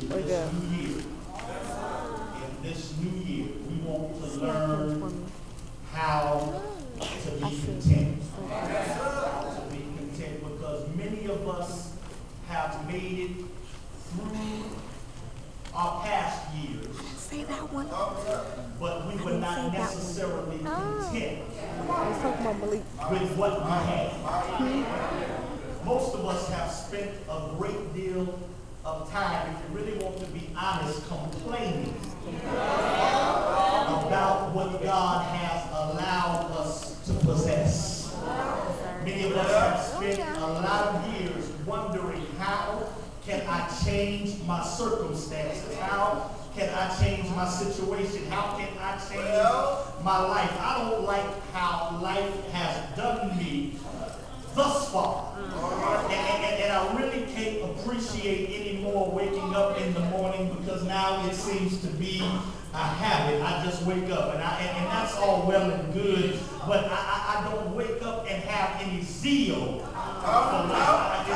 this new year. In this new year, we want to learn how to be content. To be content, because many of us have made it through our past years. Say that one. But we were not necessarily content with what we had. Most of us have spent a great deal of time, if you really want to be honest, complaining about what God has allowed us to possess. Many of us have spent a lot of years wondering, how can I change my circumstances? How can I change my situation? How can I change my life? I don't like how life has done me thus far. And I really can't appreciate anymore waking up in the morning, because now it seems to be a habit. I just wake up, and that's all well and good, but I don't wake up and have any zeal for life.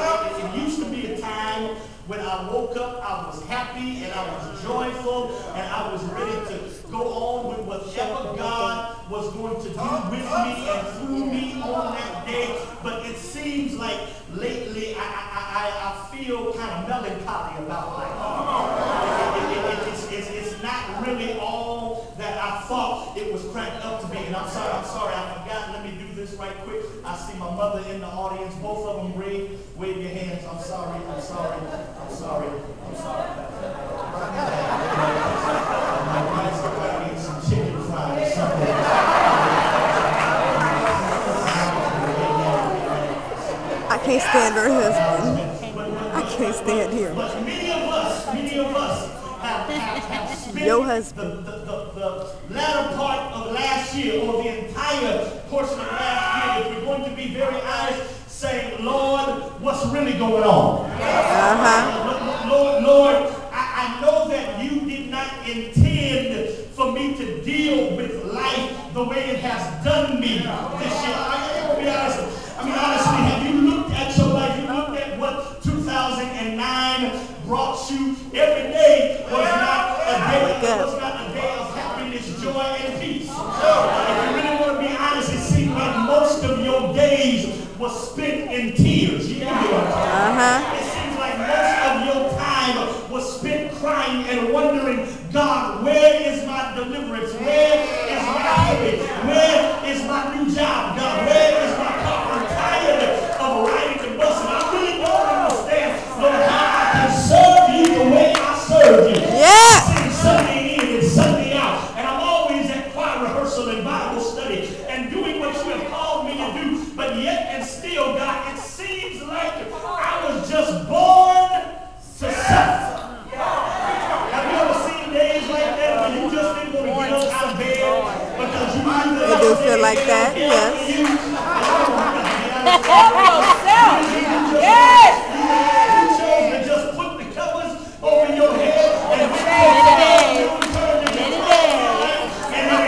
It used to be a time when I woke up, I was happy and I was joyful and I was ready to go on with whatever God was going to do with me and through me on that day. But it seems like lately I feel kind of melancholy about life. It's not really all that I thought it was cracked up to be. And I'm sorry, I forgot. Let me do this right quick. I see my mother in the audience. Both of them wave your hands. I'm sorry. My wife's going to eat some chicken fried or something. I can't stand her husband. I can't stand him. But many of us have spent Your husband. The latter part of last year, or the entire portion of last year, if we're going to be very honest, saying, Lord, what's really going on? Lord, I know that you did not intend for me to deal with life the way it has done me this year. I'm going to be honest. I mean, honestly, have you looked at your life? You looked at what 2009 brought you? Every day was not a day of happiness, joy, and peace. If you really want to be honest, it seems like most of your days was spent in tears. It seems like most of your time was spent crying and wondering, God, where is my deliverance? Where is my healing? Where is my new job? God, where is my car? I'm tired of riding the bus, and I really don't understand, Lord, how I can serve you the way I serve you. Sing Sunday in and Sunday out, and I'm always at choir rehearsal and Bible study and doing what you have called me to do, but yet and still, God, it seems like I was just born to suffer. Have you ever seen days like that when you just didn't want to get up out of bed because you knew It do feel like that, yes. You chose to just put the covers over your head and then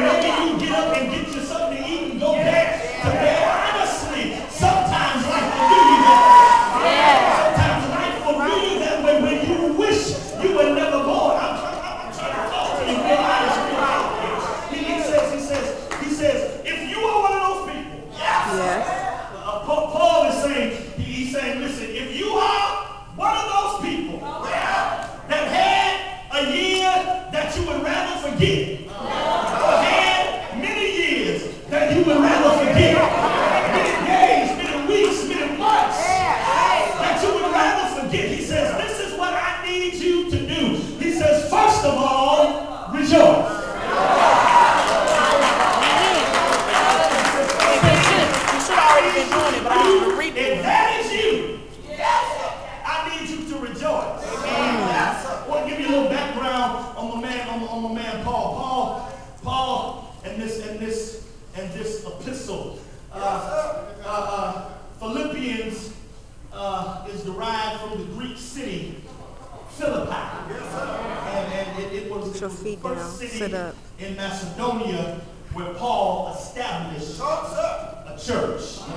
you get up and get you something to eat and go back to bed. Honestly, sometimes life will do you that. Sometimes life will do you that way when you wish you were never born. I'm trying to talk to you real honest. He says, if you are one of those people, Paul is saying, he's saying, listen, if you are one of those people that had a year that you would rather forget, or had many years that you would rather forget, many days, many weeks, many months that you would rather forget, he says, this is what I need you to do. He says, first of all, rejoice. If that is you, I need you to rejoice. I want to give you a little background on my man Paul, and this epistle. Philippians is derived from the Greek city Philippi, and it was the first city in Macedonia where Paul established a church. I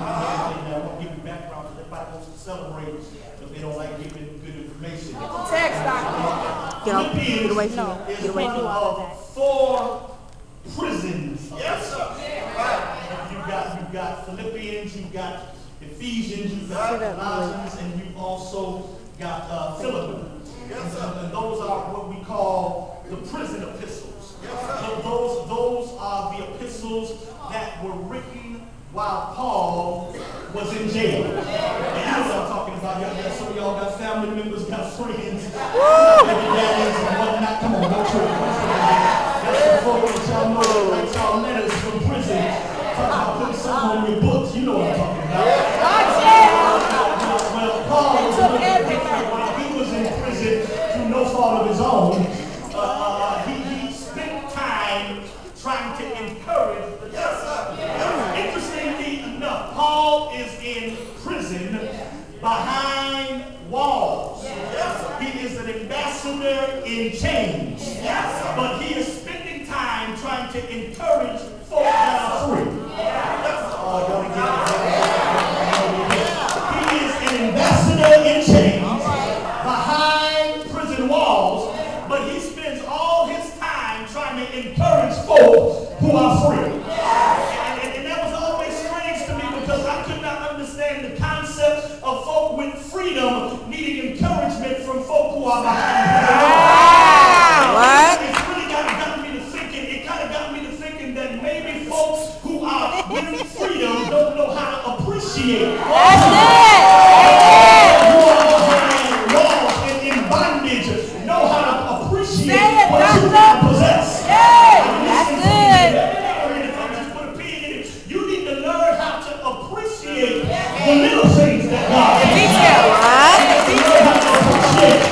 want to give you background because everybody wants to celebrate, but they don't like giving good information. Text, Doctor. Philippians away is from me. Get away one from me. of 4 prisons. Yes, sir. You've got Philippians, you've got Ephesians, you've got Colossians, and you've also got Philemon. And those are what we call the prison epistles. So those are the epistles that were written while Paul was in jail. And you know what I'm talking about. Some of y'all got family members, got friends, baby daddies and whatnot. Come on, don't trip. Got some folks that y'all know that write y'all letters from prison. Talking about putting something on your books. You know what I'm talking about. Well, Paul was when he was in prison through no fault of his own. He spent time trying to encourage the church. Interestingly enough, Paul is in prison behind walls. He is an ambassador in chains. But he is spending time trying to encourage folks that are free. He is an ambassador in chains behind prison walls, but he spends all his time trying to encourage folks who are free. And that was always strange to me because I could not understand the concept of folk with freedom needing encouragement from folk who are behind prison walls. What? It's really got me to thinking, it kind of got me to thinking that maybe folks who are with freedom don't know how to appreciate. Know how to appreciate what you can possess. That's good. You need to learn how to appreciate the little things that God has.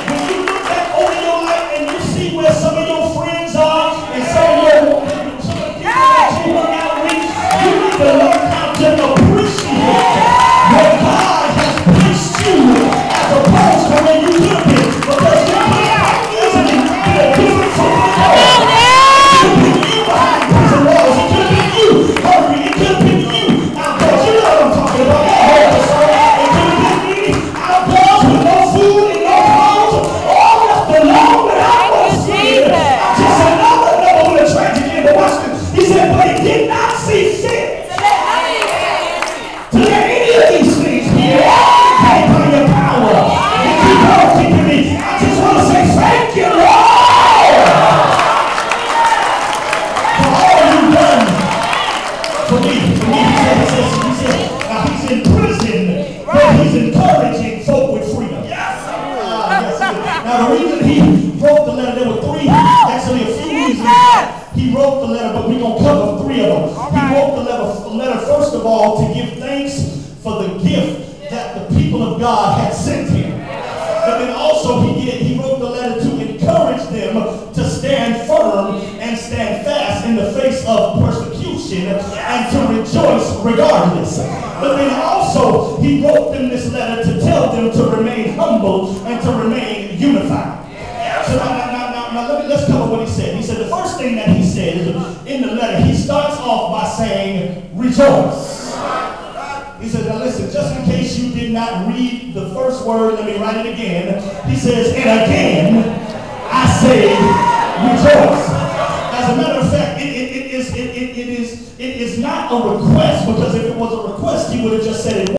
When you look back over your life and you see where some of your friends are and some of the people that you hung out with, you need to learn how to appreciate where God has placed you as opposed to where you could have been. Because you could have easily been a different from the Lord. It could have been you behind prison walls. It could have been you hungry. It could have been you outdoors. You know what I'm talking about. It could have been me outdoors with no food and no clothes. All left alone without no sleep. Just another number with a tragic end. But watch this. He said, but he did not see fit to let any of these things here take by your power and keep on keeping me. I just want to say thank you, Lord, for all you've done for me. He said, now he's in prison, but he's encouraging folk with freedom. Yes. Now the reason he wrote the letter, there were 3, actually a few reasons he wrote the letter, but we're going to cover 3 of them. He wrote the letter first of all to give thanks for the gift that the people of God had sent him. But then also he wrote the letter to encourage them to stand firm and stand fast in the face of persecution and to rejoice regardless. But then also he wrote them this letter to tell them to remain humble and to remain unified. So now let's cover what he said. He said the first thing that he said is in the letter, he starts off by saying, rejoice. He said, now listen, just in case you did not read the first word, let me write it again. He says, and again, I say rejoice. As a matter of fact, it is not a request, because if it was a request, he would have just said it